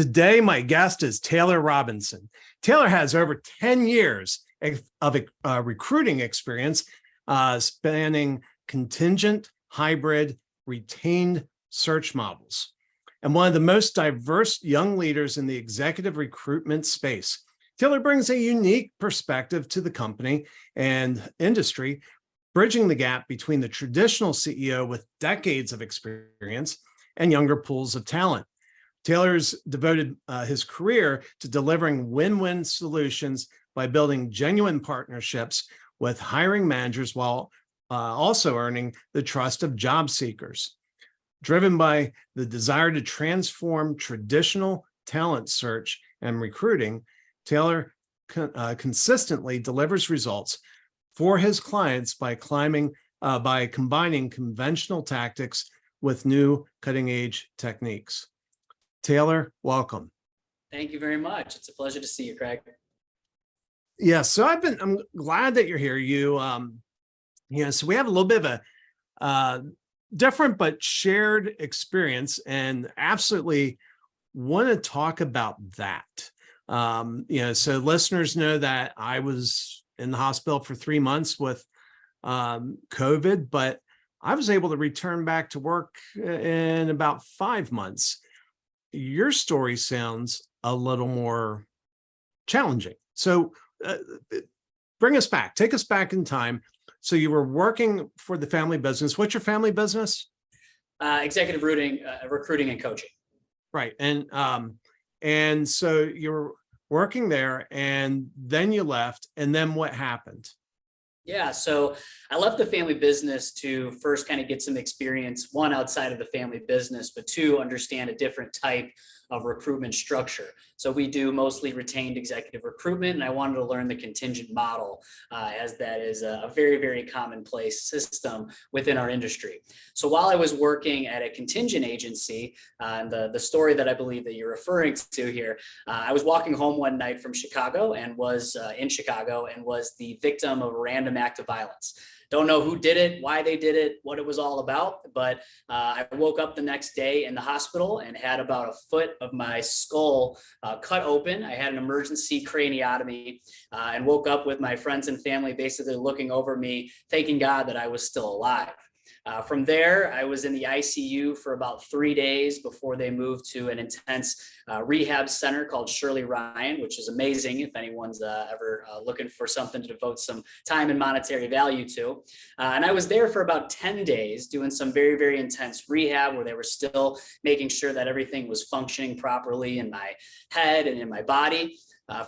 Today, my guest is Taylor Robinson. Taylor has over 10 years of recruiting experience spanning contingent, hybrid, retained search models, and one of the most diverse young leaders in the executive recruitment space. Taylor brings a unique perspective to the company and industry, bridging the gap between the traditional CEO with decades of experience and younger pools of talent. Taylor's devoted his career to delivering win-win solutions by building genuine partnerships with hiring managers while also earning the trust of job seekers. Driven by the desire to transform traditional talent search and recruiting, Taylor consistently delivers results for his clients by combining conventional tactics with new cutting-edge techniques. Taylor, welcome. Thank you very much. It's a pleasure to see you, Craig. Yeah, so I'm glad that you're here. So we have a little bit of a different but shared experience, and absolutely want to talk about that. So listeners know that I was in the hospital for 3 months with COVID, but I was able to return back to work in about 5 months. Your story sounds a little more challenging. So bring us back, take us back in time. So you were working for the family business. What's your family business? Executive recruiting and coaching. Right. And so you were working there, and then you left, and then what happened? Yeah, so I left the family business to first kind of get some experience, one, outside of the family business, but two, understand a different type of recruitment structure. So we do mostly retained executive recruitment, and I wanted to learn the contingent model, as that is a very, very commonplace system within our industry. So while I was working at a contingent agency, and the story that I believe that you're referring to here, I was walking home one night from Chicago and was the victim of a random act of violence. Don't know who did it, why they did it, what it was all about, but I woke up the next day in the hospital and had about a foot of my skull cut open. I had an emergency craniotomy and woke up with my friends and family basically looking over me, thanking God that I was still alive. From there, I was in the ICU for about 3 days before they moved to an intense rehab center called Shirley Ryan, which is amazing if anyone's ever looking for something to devote some time and monetary value to. And I was there for about 10 days doing some very, very intense rehab where they were still making sure that everything was functioning properly in my head and in my body.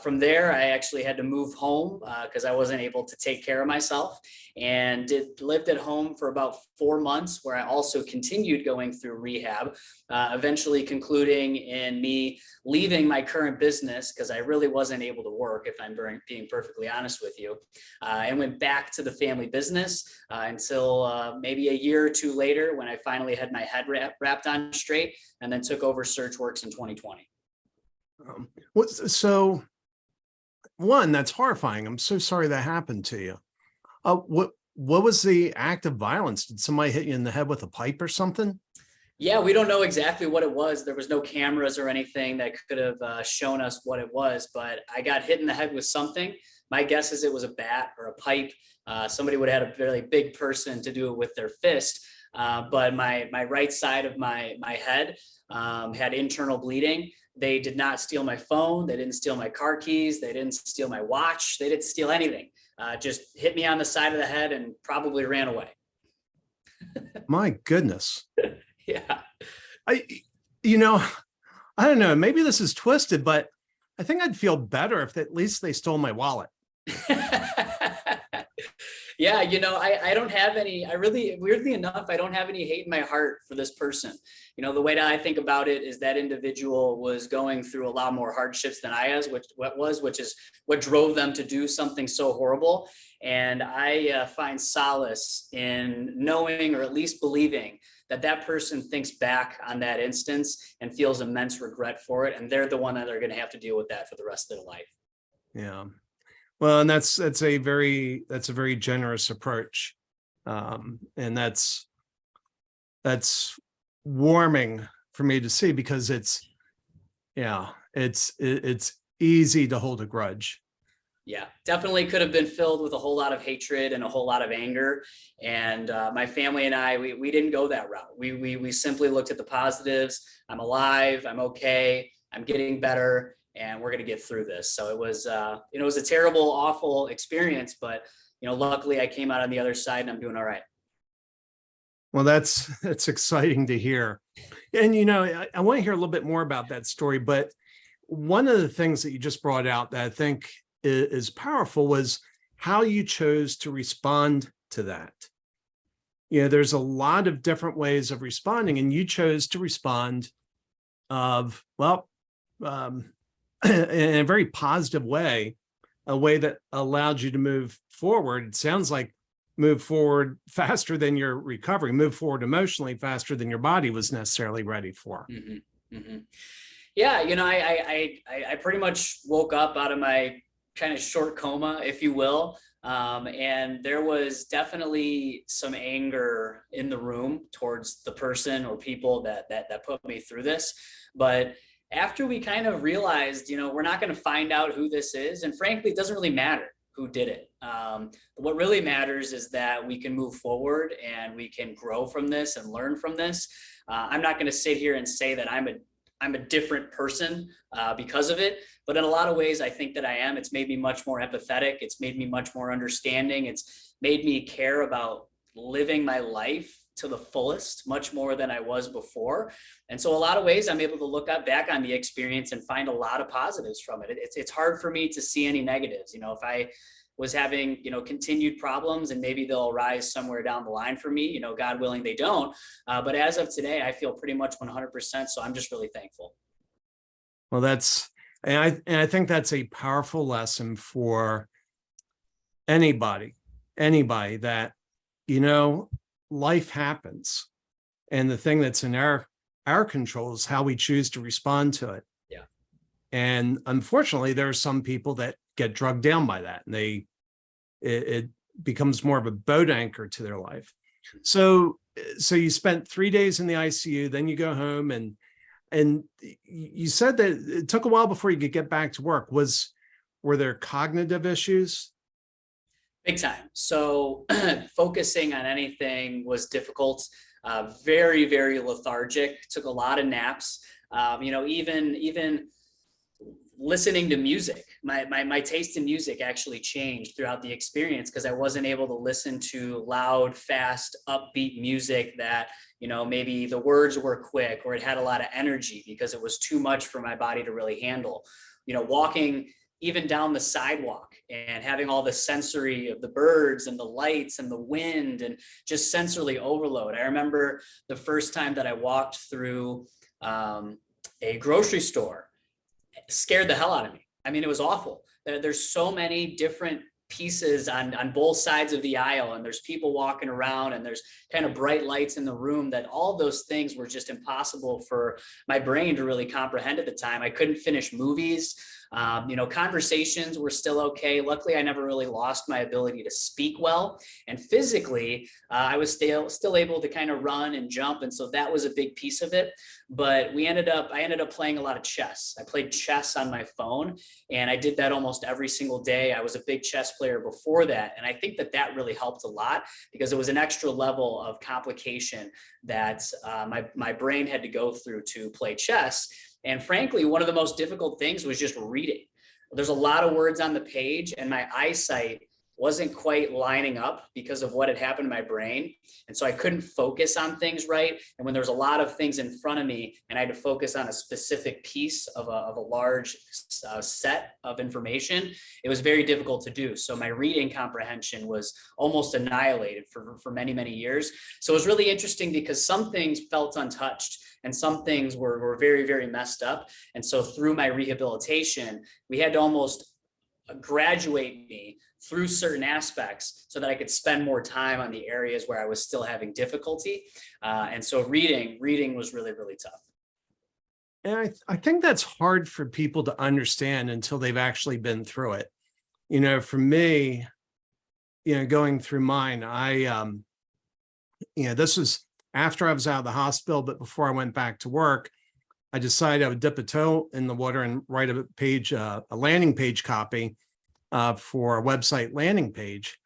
From there, I actually had to move home because I wasn't able to take care of myself, and lived at home for about 4 months, where I also continued going through rehab, eventually concluding in me leaving my current business because I really wasn't able to work, if I'm being perfectly honest with you, and went back to the family business until maybe a year or two later, when I finally had my head wrapped on straight, and then took over SearchWorks in 2020. So one, that's horrifying. I'm so sorry that happened to you. What was the act of violence? Did somebody hit you in the head with a pipe or something? Yeah, we don't know exactly what it was. There was no cameras or anything that could have shown us what it was, but I got hit in the head with something. My guess is it was a bat or a pipe. Somebody would have had a very big person to do it with their fist. But my right side of my head had internal bleeding. They did not steal my phone. They didn't steal my car keys. They didn't steal my watch. They didn't steal anything. Just hit me on the side of the head and probably ran away. My goodness. Yeah. I don't know, maybe this is twisted, but I think I'd feel better if at least they stole my wallet. Yeah, I don't have any, weirdly enough, I don't have any hate in my heart for this person. The way that I think about it is that individual was going through a lot more hardships than I was, which is what drove them to do something so horrible. And I find solace in knowing, or at least believing, that person thinks back on that instance and feels immense regret for it. And they're the one that are going to have to deal with that for the rest of their life. Yeah. Well, and that's a very generous approach, and that's warming for me to see, because Yeah, it's easy to hold a grudge. Yeah, definitely could have been filled with a whole lot of hatred and a whole lot of anger. And my family and I, we didn't go that route. We simply looked at the positives. I'm alive. I'm okay. I'm getting better, and we're going to get through this. So it was, it was a terrible, awful experience, but luckily I came out on the other side and I'm doing all right. Well, that's exciting to hear. And I want to hear a little bit more about that story, but one of the things that you just brought out that I think is powerful was how you chose to respond to that. There's a lot of different ways of responding, and you chose to respond in a very positive way, a way that allowed you to move forward. It sounds like move forward faster than your recovery, move forward emotionally faster than your body was necessarily ready for. Mm-hmm. Mm-hmm. Yeah, I pretty much woke up out of my kind of short coma, if you will. And there was definitely some anger in the room towards the person or people that put me through this. But after we kind of realized, we're not going to find out who this is. And frankly, it doesn't really matter who did it. What really matters is that we can move forward and we can grow from this and learn from this. I'm not going to sit here and say that I'm a different person because of it. But in a lot of ways, I think that I am. It's made me much more empathetic. It's made me much more understanding. It's made me care about living my life to the fullest, much more than I was before. And so a lot of ways I'm able to look back on the experience and find a lot of positives from it. It's hard for me to see any negatives. If I was having, continued problems, and maybe they'll arise somewhere down the line for me, God willing, they don't. But as of today, I feel pretty much 100%. So I'm just really thankful. Well, I think that's a powerful lesson for anybody that, life happens. And the thing that's in our control is how we choose to respond to it. Yeah. And unfortunately, there are some people that get drugged down by that, and it becomes more of a boat anchor to their life. So you spent 3 days in the ICU, then you go home, and you said that it took a while before you could get back to work. Were there cognitive issues? Big time. So focusing on anything was difficult. Very, very lethargic. Took a lot of naps. Even listening to music. My taste in music actually changed throughout the experience because I wasn't able to listen to loud, fast, upbeat music that, maybe the words were quick or it had a lot of energy, because it was too much for my body to really handle. Walking even down the sidewalk and having all the sensory of the birds and the lights and the wind and just sensorily overload. I remember the first time that I walked through a grocery store, it scared the hell out of me. I mean, it was awful. There's so many different pieces on both sides of the aisle, and there's people walking around, and there's kind of bright lights in the room, that all those things were just impossible for my brain to really comprehend at the time. I couldn't finish movies. Conversations were still okay. Luckily, I never really lost my ability to speak well. And physically, I was still able to kind of run and jump. And so that was a big piece of it. But I ended up playing a lot of chess. I played chess on my phone, and I did that almost every single day. I was a big chess player before that. And I think that really helped a lot, because it was an extra level of complication that my brain had to go through to play chess. And frankly, one of the most difficult things was just reading. There's a lot of words on the page, and my eyesight wasn't quite lining up because of what had happened to my brain. And so I couldn't focus on things right. And when there's a lot of things in front of me and I had to focus on a specific piece of a large set of information, it was very difficult to do. So my reading comprehension was almost annihilated for many, many years. So it was really interesting, because some things felt untouched and some things were very, very messed up. And so through my rehabilitation, we had to almost graduate me through certain aspects so that I could spend more time on the areas where I was still having difficulty. And so reading was really, really tough. And I think that's hard for people to understand until they've actually been through it. For me, going through mine, this was after I was out of the hospital, but before I went back to work. I decided I would dip a toe in the water and write a page, a landing page copy for a website landing page.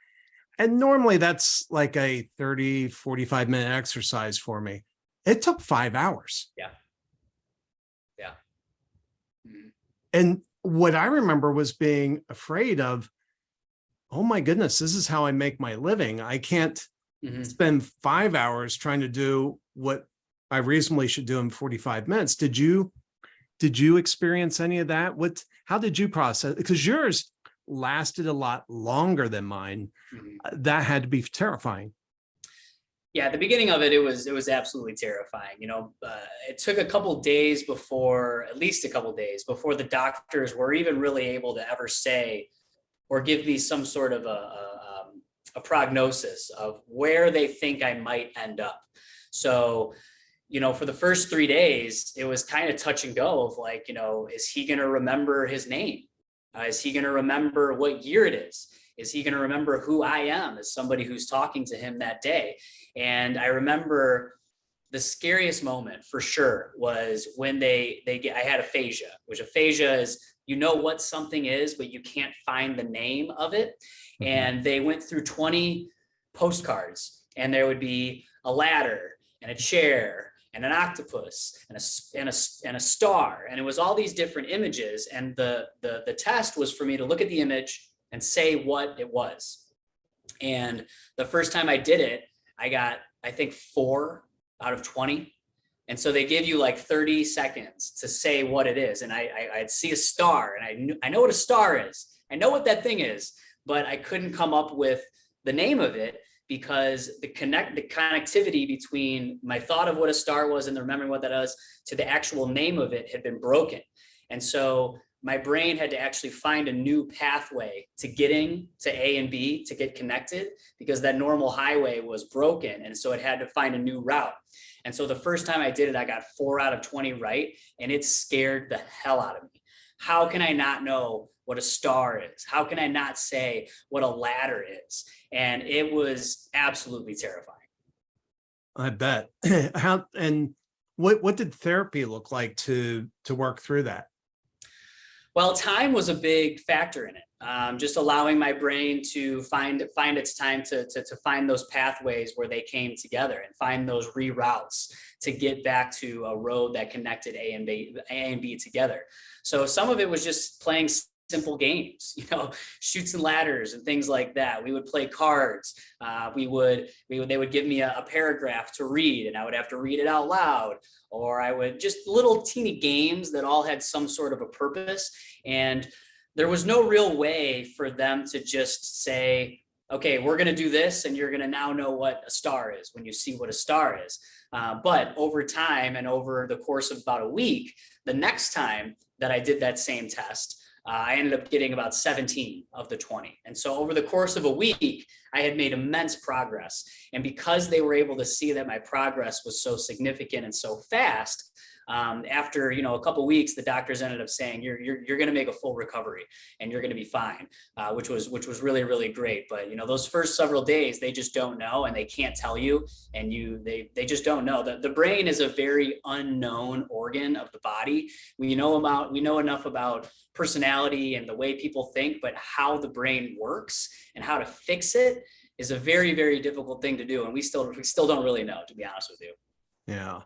And normally that's like a 30, 45-minute exercise for me. It took 5 hours. Yeah. Yeah. Mhm. And what I remember was being afraid of, oh my goodness, this is how I make my living. I can't spend 5 hours trying to do what I reasonably should do in 45 minutes. Did you experience any of that? How did you process? Because yours lasted a lot longer than mine. That had to be terrifying. Yeah, at the beginning of it, it was absolutely terrifying. It took at least a couple days before the doctors were even really able to ever say or give me some sort of a prognosis of where they think I might end up. So, for the first 3 days, it was kind of touch and go of like, is he going to remember his name? Is he going to remember what year it is? Is he going to remember who I am as somebody who's talking to him that day? And I remember the scariest moment for sure was when I had aphasia, which aphasia is, what something is, but you can't find the name of it. And they went through 20 postcards, and there would be a ladder and a chair and an octopus and a star. And it was all these different images. And the test was for me to look at the image and say what it was. And the first time I did it, I got, I think, 4 out of 20. And so they give you like 30 seconds to say what it is. And I'd see a star, and I know what a star is. I know what that thing is, but I couldn't come up with the name of it because the connectivity between my thought of what a star was and the remembering what that was to the actual name of it had been broken. And so my brain had to actually find a new pathway to getting to A and B to get connected, because that normal highway was broken. And so it had to find a new route. And so the first time I did it, I got 4 out of 20 right. And it scared the hell out of me. How can I not know what a star is? How can I not say what a ladder is? And it was absolutely terrifying. I bet. What did therapy look like to work through that? Well, time was a big factor in it. Just allowing my brain to find its time to find those pathways where they came together and find those reroutes to get back to a road that connected A and B together. So some of it was just playing simple games, chutes and ladders and things like that. We would play cards. They would give me a paragraph to read, and I would have to read it out loud. Or I would just little teeny games that all had some sort of a purpose. And there was no real way for them to just say, okay, we're going to do this, and you're going to now know what a star is when you see what a star is. But over time and over the course of about a week, the next time that I did that same test, I ended up getting about 17 of the 20. And so over the course of a week, I had made immense progress. And because they were able to see that my progress was so significant and so fast, after a couple of weeks, the doctors ended up saying you're going to make a full recovery and you're going to be fine, which was really, really great. But those first several days, they just don't know, and they can't tell you, and they just don't know. The brain is a very unknown organ of the body. We know enough about personality and the way people think, but how the brain works and how to fix it is a very, very difficult thing to do, and we still don't really know, to be honest with you. Yeah.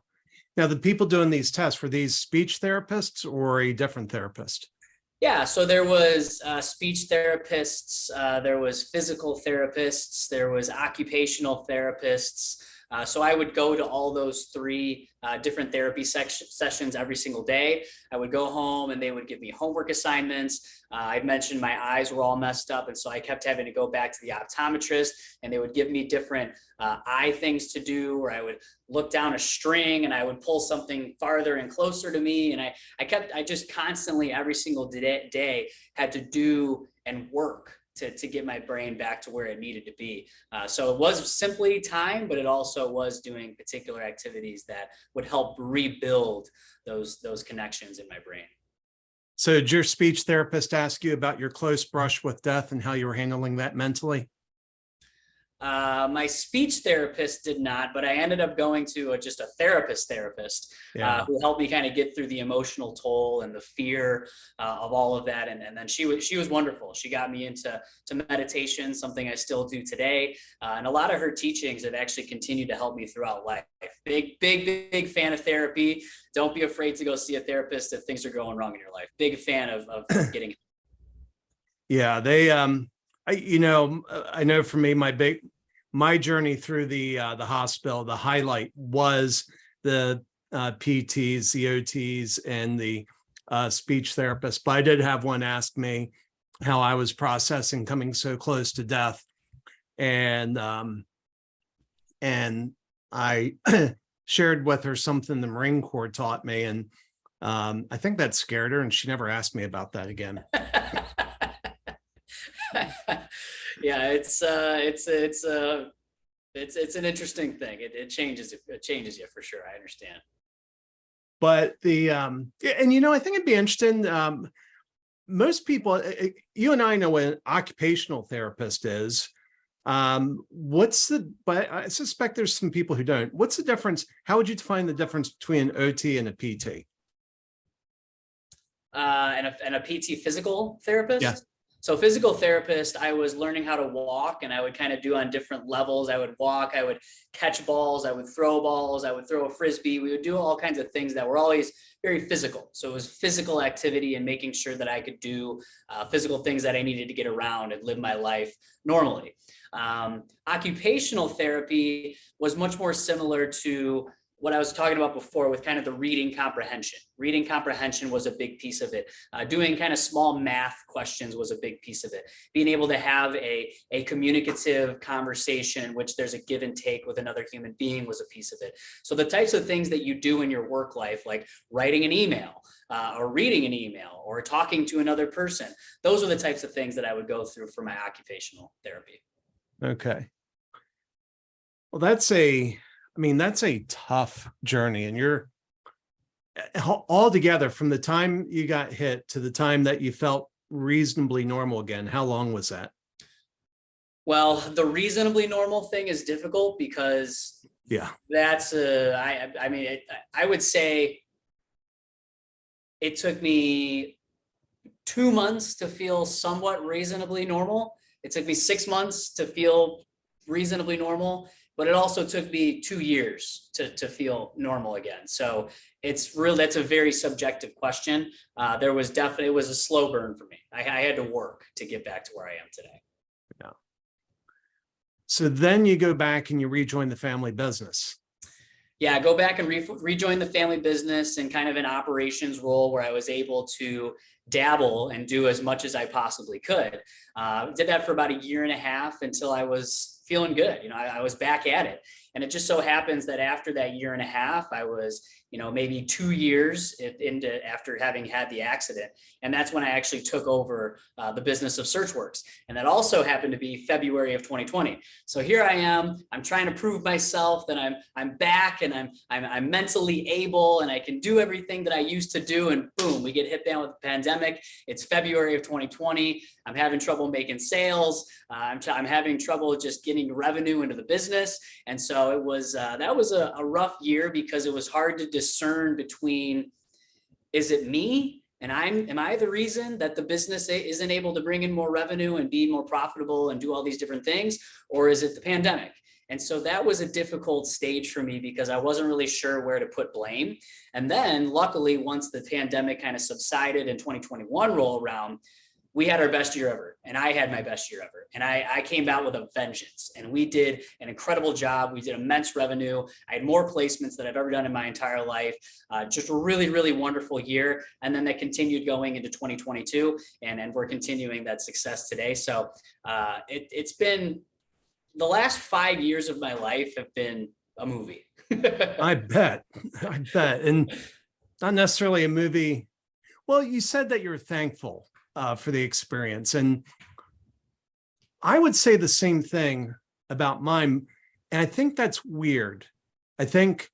Now, the people doing these tests, were these speech therapists or a different therapist? Yeah, so there was speech therapists, there was physical therapists, there was occupational therapists. So I would go to all those 3 different therapy sessions every single day. I would go home and they would give me homework assignments. I mentioned my eyes were all messed up, and so I kept having to go back to the optometrist, and they would give me different eye things to do, or I would look down a string and I would pull something farther and closer to me. And I just constantly every single day had to do and work to get my brain back to where it needed to be. So it was simply time, but it also was doing particular activities that would help rebuild those connections in my brain. So did your speech therapist ask you about your close brush with death and how you were handling that mentally? My speech therapist did not, but I ended up going to just a therapist Yeah. who helped me kind of get through the emotional toll and the fear of all of that. And then she was wonderful. She got me into meditation, something I still do today. And a lot of her teachings have actually continued to help me throughout life. Big fan of therapy. Don't be afraid to go see a therapist if things are going wrong in your life. Big fan of getting. Yeah, they I know for me, my journey through the hospital, the highlight was the PTs, the OTs, and the speech therapist. But I did have one ask me how I was processing coming so close to death, and I shared with her something the Marine Corps taught me, and I think that scared her, and she never asked me about that again. Yeah, it's an interesting thing. It changes you for sure. I understand. But and I think it'd be interesting. Most people, you and I know what an occupational therapist is. But I suspect there's some people who don't. What's the difference? How would you define the difference between an OT and a PT? And a PT physical therapist. Yeah. So physical therapist, I was learning how to walk, and I would kind of do on different levels. I would walk, I would catch balls, I would throw balls, I would throw a frisbee. We would do all kinds of things that were always very physical. So it was physical activity and making sure that I could do physical things that I needed to get around and live my life normally. Occupational therapy was much more similar to what I was talking about before with kind of the reading comprehension. Reading comprehension was a big piece of it. Doing kind of small math questions was a big piece of it. Being able to have a communicative conversation in which there's a give and take with another human being was a piece of it. So the types of things that you do in your work life, like writing an email or reading an email or talking to another person, those are the types of things that I would go through for my occupational therapy. Okay. Well, that's a tough journey, and you're all together from the time you got hit to the time that you felt reasonably normal again. How long was that? Well, the reasonably normal thing is difficult because that's I would say it took me 2 months to feel somewhat reasonably normal. It took me 6 months to feel reasonably normal, but it also took me 2 years to feel normal again. So that's a very subjective question. It was a slow burn for me. I had to work to get back to where I am today. Yeah. So then you go back and you rejoin the family business. Yeah, go back and rejoin the family business in kind of an operations role where I was able to dabble and do as much as I possibly could. Did that for about 1.5 years until I was feeling good. I was back at it. And it just so happens that after that 1.5 years, I was, maybe 2 years after having had the accident. And that's when I actually took over the business of SearchWorks. And that also happened to be February of 2020. So here I am, I'm trying to prove myself that I'm back and I'm mentally able and I can do everything that I used to do. And boom, we get hit down with the pandemic. It's February of 2020. I'm having trouble making sales. I'm having trouble just getting revenue into the business. And so that was a rough year because it was hard to discern between, is it me? And am I the reason that the business isn't able to bring in more revenue and be more profitable and do all these different things? Or is it the pandemic? And so that was a difficult stage for me because I wasn't really sure where to put blame. And then luckily, once the pandemic kind of subsided and 2021 rolled around, we had our best year ever. And I had my best year ever. And I came out with a vengeance. And we did an incredible job. We did immense revenue. I had more placements than I've ever done in my entire life. Just a really, really wonderful year. And then that continued going into 2022. And we're continuing that success today. So it's been, the last 5 years of my life have been a movie. I bet. And not necessarily a movie. Well, you said that you're thankful for the experience. And I would say the same thing about mine. And I think that's weird. I think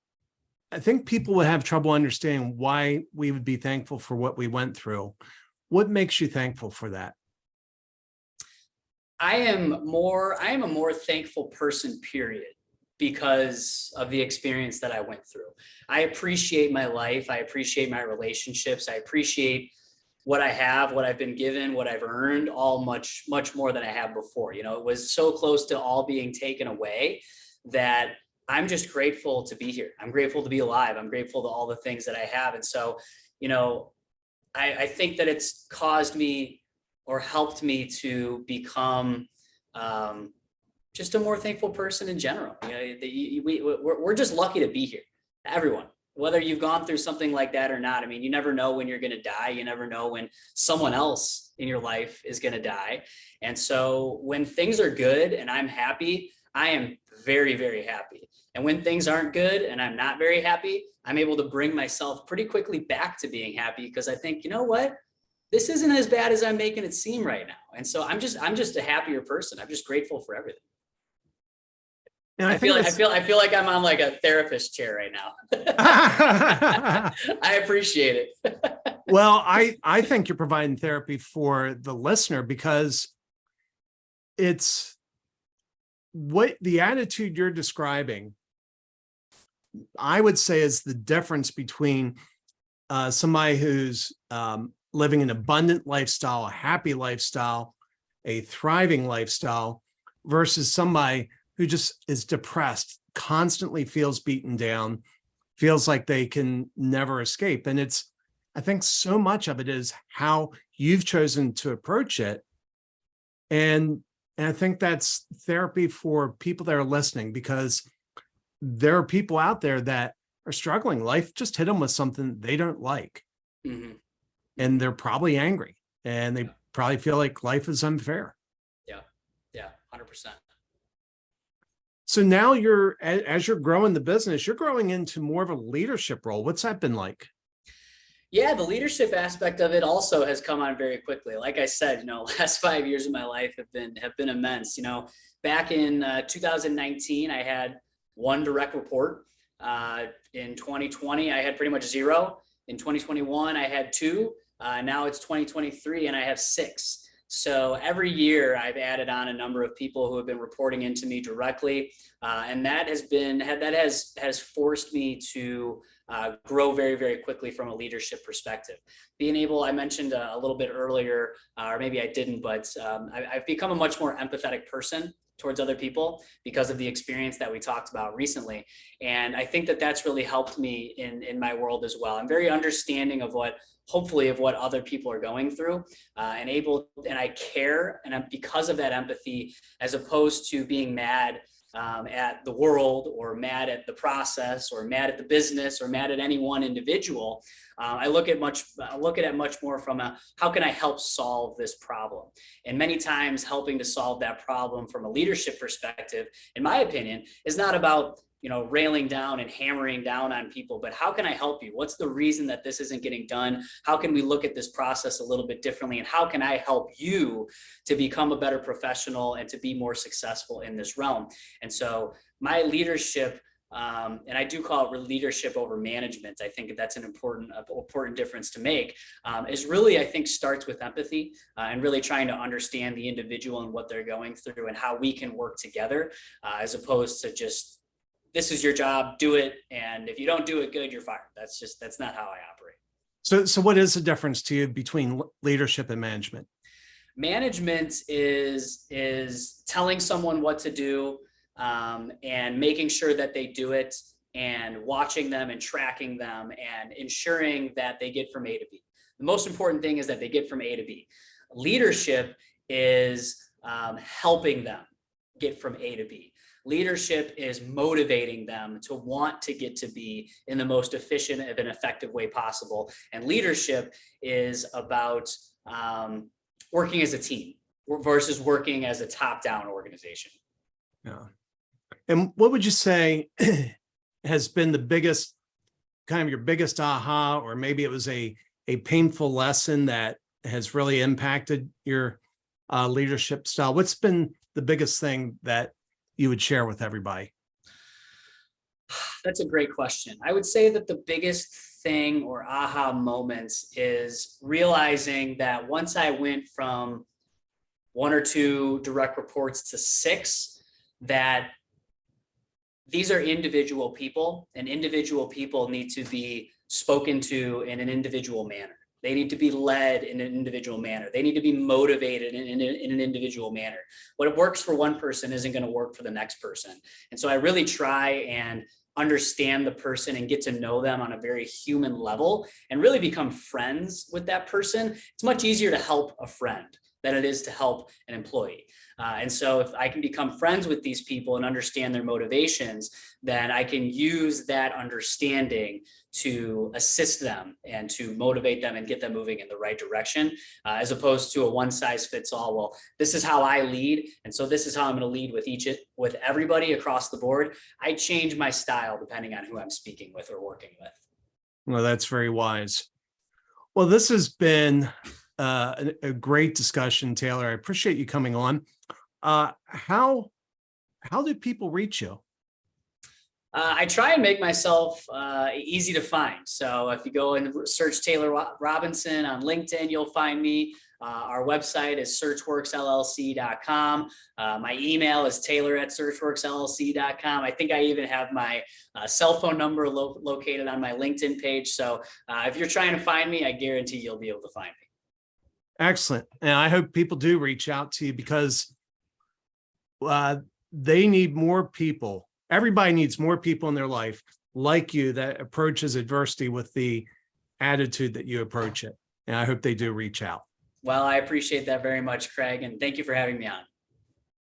people would have trouble understanding why we would be thankful for what we went through. What makes you thankful for that? I am a more thankful person, period, because of the experience that I went through. I appreciate my life. I appreciate my relationships. I appreciate what I have, what I've been given, what I've earned, all much, much more than I have before. You know, it was so close to all being taken away that I'm just grateful to be here. I'm grateful to be alive. I'm grateful to all the things that I have. And so, you know, I think that it's caused me or helped me to become just a more thankful person in general. You know, we're just lucky to be here, everyone, whether you've gone through something like that or not. I mean, you never know when you're going to die. You never know when someone else in your life is going to die. And so when things are good and I'm happy, I am very, very happy. And when things aren't good and I'm not very happy, I'm able to bring myself pretty quickly back to being happy, because I think, you know what? This isn't as bad as I'm making it seem right now. And so I'm just a happier person. I'm just grateful for everything. And I feel like I'm on like a therapist chair right now. I appreciate it. Well, I think you're providing therapy for the listener, because it's what the attitude you're describing, I would say, is the difference between somebody who's living an abundant lifestyle, a happy lifestyle, a thriving lifestyle, versus somebody who just is depressed, constantly feels beaten down, feels like they can never escape. And I think so much of it is how you've chosen to approach it. And I think that's therapy for people that are listening, because there are people out there that are struggling. Life just hit them with something they don't like. Mm-hmm. And they're probably angry, and they probably feel like life is unfair. Yeah. Yeah. 100%. So now as you're growing the business, you're growing into more of a leadership role. What's that been like? Yeah, the leadership aspect of it also has come on very quickly. Like I said, you know, last 5 years of my life have been immense. You know, back in 2019, I had one direct report. In 2020, I had pretty much zero. In 2021, I had two. Now it's 2023, and I have six. So every year I've added on a number of people who have been reporting into me directly, and that has forced me to grow very, very quickly from a leadership perspective. Being able, I mentioned a little bit earlier, or maybe I didn't, but I've become a much more empathetic person towards other people because of the experience that we talked about recently. And I think that that's really helped me in my world as well. I'm very understanding of hopefully of what other people are going through, and I care. And because of that empathy, as opposed to being mad at the world, or mad at the process, or mad at the business, or mad at any one individual, I look at it much more from how can I help solve this problem? And many times helping to solve that problem from a leadership perspective, in my opinion, is not about, you know, railing down and hammering down on people, but how can I help you? What's the reason that this isn't getting done? How can we look at this process a little bit differently? And how can I help you to become a better professional and to be more successful in this realm? And so my leadership, and I do call it leadership over management, I think that's an important difference to make, is really, I think, starts with empathy, and really trying to understand the individual and what they're going through and how we can work together, as opposed to just, this is your job, do it. And if you don't do it good, you're fired. That's not how I operate. So what is the difference to you between leadership and management? Management is telling someone what to do, and making sure that they do it, and watching them and tracking them and ensuring that they get from A to B. The most important thing is that they get from A to B. Leadership is helping them get from A to B. Leadership is motivating them to want to get to B in the most efficient and effective way possible. And leadership is about working as a team versus working as a top-down organization. Yeah. And what would you say has been the biggest, kind of your biggest aha, or maybe it was a painful lesson that has really impacted your leadership style? What's been the biggest thing that you would share with everybody? That's a great question. I would say that the biggest thing, or aha moments, is realizing that once I went from 1 or 2 direct reports to 6, that these are individual people, and individual people need to be spoken to in an individual manner. They need to be led in an individual manner. They need to be motivated in an individual manner. What works for one person isn't going to work for the next person. And so I really try and understand the person and get to know them on a very human level and really become friends with that person. It's much easier to help a friend than it is to help an employee. And so if I can become friends with these people and understand their motivations, then I can use that understanding to assist them and to motivate them and get them moving in the right direction, as opposed to a one size fits all. Well, this is how I lead, and so this is how I'm going to lead with everybody across the board. I change my style depending on who I'm speaking with or working with. Well, that's very wise. Well, this has been a great discussion, Taylor. I appreciate you coming on. How do people reach you? I try and make myself easy to find. So if you go and search Taylor Robinson on LinkedIn, you'll find me. Our website is searchworksllc.com. My email is taylor@searchworksllc.com. I think I even have my cell phone number located on my LinkedIn page. So if you're trying to find me, I guarantee you'll be able to find me. Excellent. And I hope people do reach out to you, because they need more people. Everybody needs more people in their life like you that approaches adversity with the attitude that you approach it. And I hope they do reach out. Well, I appreciate that very much, Craig, and thank you for having me on.